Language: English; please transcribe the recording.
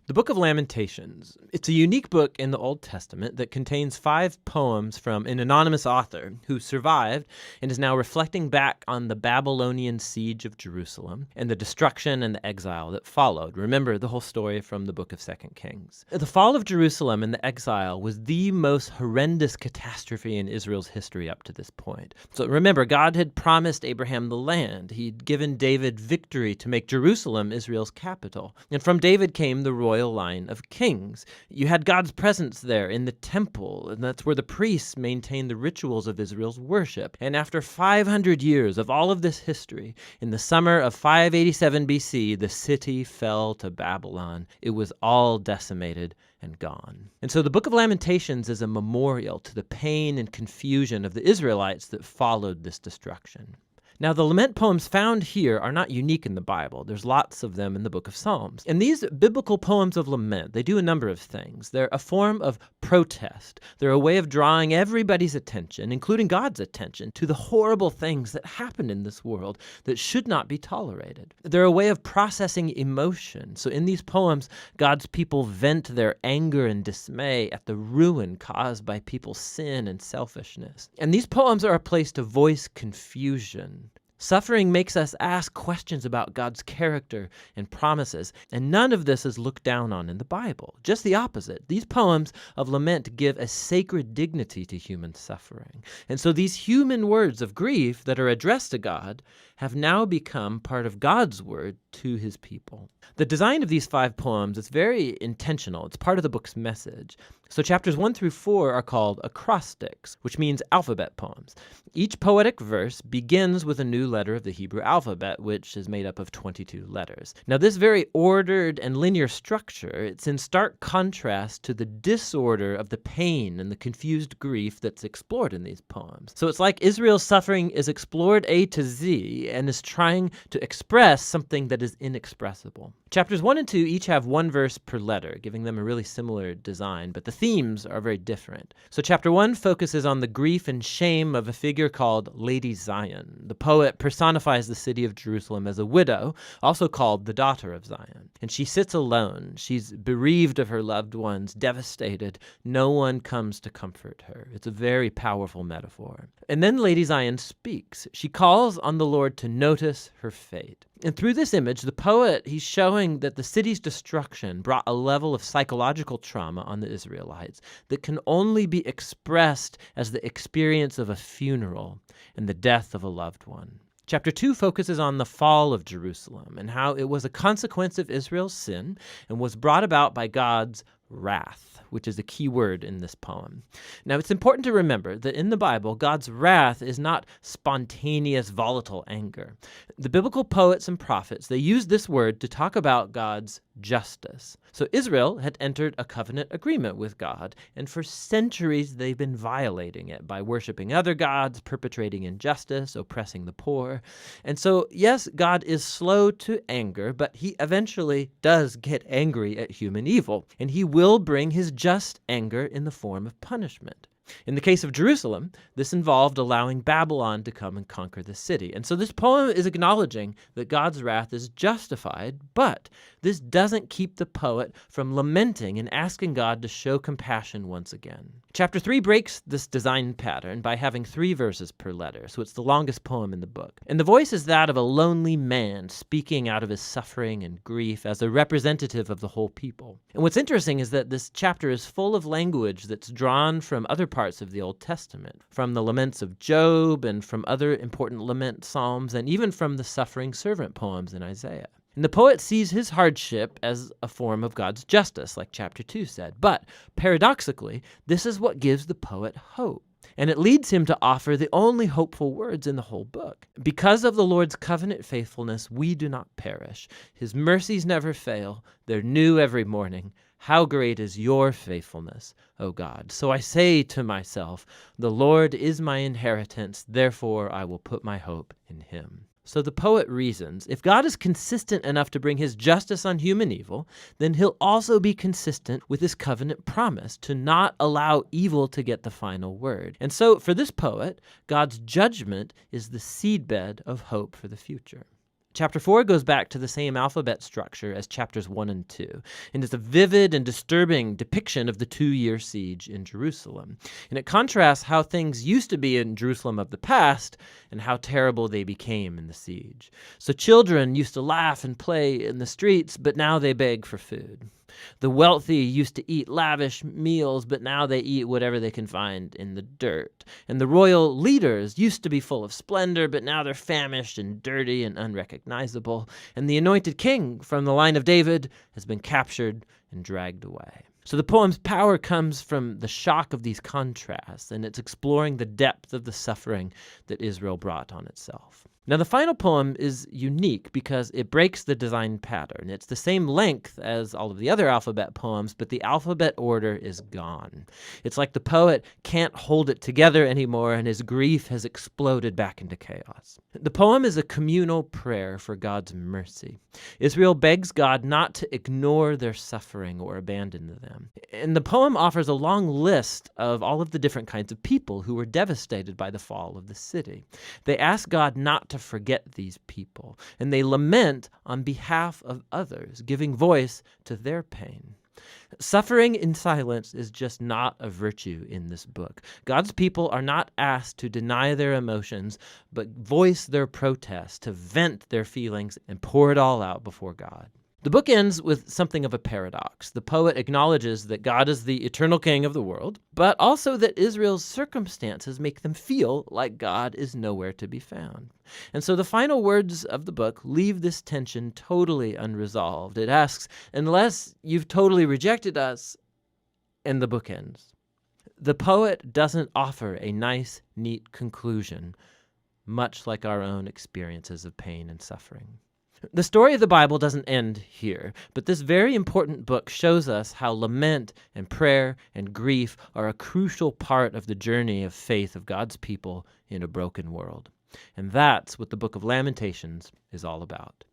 The book of Lamentations. It's a unique book in the Old Testament that contains 5 poems from an anonymous author who survived and is now reflecting back on the Babylonian siege of Jerusalem and the destruction and the exile that followed. Remember the whole story from the book of 2 Kings. The fall of Jerusalem and the exile was the most horrendous catastrophe in Israel's history up to this point. So remember, God had promised Abraham the land. He'd given David victory to make Jerusalem Israel's capital. And from David came the royal line of kings. You had God's presence there in the temple, and that's where the priests maintained the rituals of Israel's worship. And after 500 years of all of this history, in the summer of 587 BC, the city fell to Babylon. It was all decimated and gone. And so the book of Lamentations is a memorial to the pain and confusion of the Israelites that followed this destruction. Now, the lament poems found here are not unique in the Bible. There's lots of them in the book of Psalms. And these biblical poems of lament, they do a number of things. They're a form of protest. They're a way of drawing everybody's attention, including God's attention, to the horrible things that happen in this world that should not be tolerated. They're a way of processing emotion. So in these poems, God's people vent their anger and dismay at the ruin caused by people's sin and selfishness. And these poems are a place to voice confusion. Suffering makes us ask questions about God's character and promises, and none of this is looked down on in the Bible. Just the opposite. These poems of lament give a sacred dignity to human suffering. And so these human words of grief that are addressed to God have now become part of God's word to his people. The design of these 5 poems is very intentional. It's part of the book's message. So chapters 1 through 4 are called acrostics, which means alphabet poems. Each poetic verse begins with a new letter of the Hebrew alphabet, which is made up of 22 letters. Now, this very ordered and linear structure, it's in stark contrast to the disorder of the pain and the confused grief that's explored in these poems. So it's like Israel's suffering is explored A to Z and is trying to express something that is inexpressible. Chapters 1 and 2 each have 1 verse per letter, giving them a really similar design, but the themes are very different. So chapter 1 focuses on the grief and shame of a figure called Lady Zion. The poet personifies the city of Jerusalem as a widow, also called the daughter of Zion. And she sits alone. She's bereaved of her loved ones, devastated. No one comes to comfort her. It's a very powerful metaphor. And then Lady Zion speaks. She calls on the Lord to notice her fate. And through this image, the poet, he's showing that the city's destruction brought a level of psychological trauma on the Israelites that can only be expressed as the experience of a funeral and the death of a loved one. Chapter 2 focuses on the fall of Jerusalem and how it was a consequence of Israel's sin and was brought about by God's wrath, which is a key word in this poem. Now, it's important to remember that in the Bible, God's wrath is not spontaneous, volatile anger. The biblical poets and prophets, they use this word to talk about God's justice. So Israel had entered a covenant agreement with God, and for centuries they've been violating it by worshiping other gods, perpetrating injustice, oppressing the poor. And so, yes, God is slow to anger, but he eventually does get angry at human evil, and he will bring his just anger in the form of punishment. In the case of Jerusalem, this involved allowing Babylon to come and conquer the city. And so this poem is acknowledging that God's wrath is justified, but this doesn't keep the poet from lamenting and asking God to show compassion once again. Chapter 3 breaks this design pattern by having 3 verses per letter, so it's the longest poem in the book. And the voice is that of a lonely man speaking out of his suffering and grief as a representative of the whole people. And what's interesting is that this chapter is full of language that's drawn from other parts of the Old Testament, from the laments of Job and from other important lament psalms, and even from the suffering servant poems in Isaiah. And the poet sees his hardship as a form of God's justice, like chapter 2 said. But paradoxically, this is what gives the poet hope. And it leads him to offer the only hopeful words in the whole book. Because of the Lord's covenant faithfulness, we do not perish. His mercies never fail. They're new every morning. How great is your faithfulness, O God. So I say to myself, the Lord is my inheritance, therefore I will put my hope in him. So the poet reasons, if God is consistent enough to bring his justice on human evil, then he'll also be consistent with his covenant promise to not allow evil to get the final word. And so for this poet, God's judgment is the seedbed of hope for the future. Chapter 4 goes back to the same alphabet structure as chapters 1 and 2, and is a vivid and disturbing depiction of the 2-year siege in Jerusalem. And it contrasts how things used to be in Jerusalem of the past and how terrible they became in the siege. So children used to laugh and play in the streets, but now they beg for food. The wealthy used to eat lavish meals, but now they eat whatever they can find in the dirt. And the royal leaders used to be full of splendor, but now they're famished and dirty and unrecognizable. And the anointed king from the line of David has been captured and dragged away. So the poem's power comes from the shock of these contrasts, and it's exploring the depth of the suffering that Israel brought on itself. Now, the final poem is unique because it breaks the design pattern. It's the same length as all of the other alphabet poems, but the alphabet order is gone. It's like the poet can't hold it together anymore, and his grief has exploded back into chaos. The poem is a communal prayer for God's mercy. Israel begs God not to ignore their suffering or abandon them. And the poem offers a long list of all of the different kinds of people who were devastated by the fall of the city. They ask God not to forget these people, and they lament on behalf of others, giving voice to their pain. Suffering in silence is just not a virtue in this book. God's people are not asked to deny their emotions, but voice their protest, to vent their feelings and pour it all out before God. The book ends with something of a paradox. The poet acknowledges that God is the eternal king of the world, but also that Israel's circumstances make them feel like God is nowhere to be found. And so the final words of the book leave this tension totally unresolved. It asks, unless you've totally rejected us, and the book ends. The poet doesn't offer a nice, neat conclusion, much like our own experiences of pain and suffering. The story of the Bible doesn't end here, but this very important book shows us how lament and prayer and grief are a crucial part of the journey of faith of God's people in a broken world. And that's what the book of Lamentations is all about.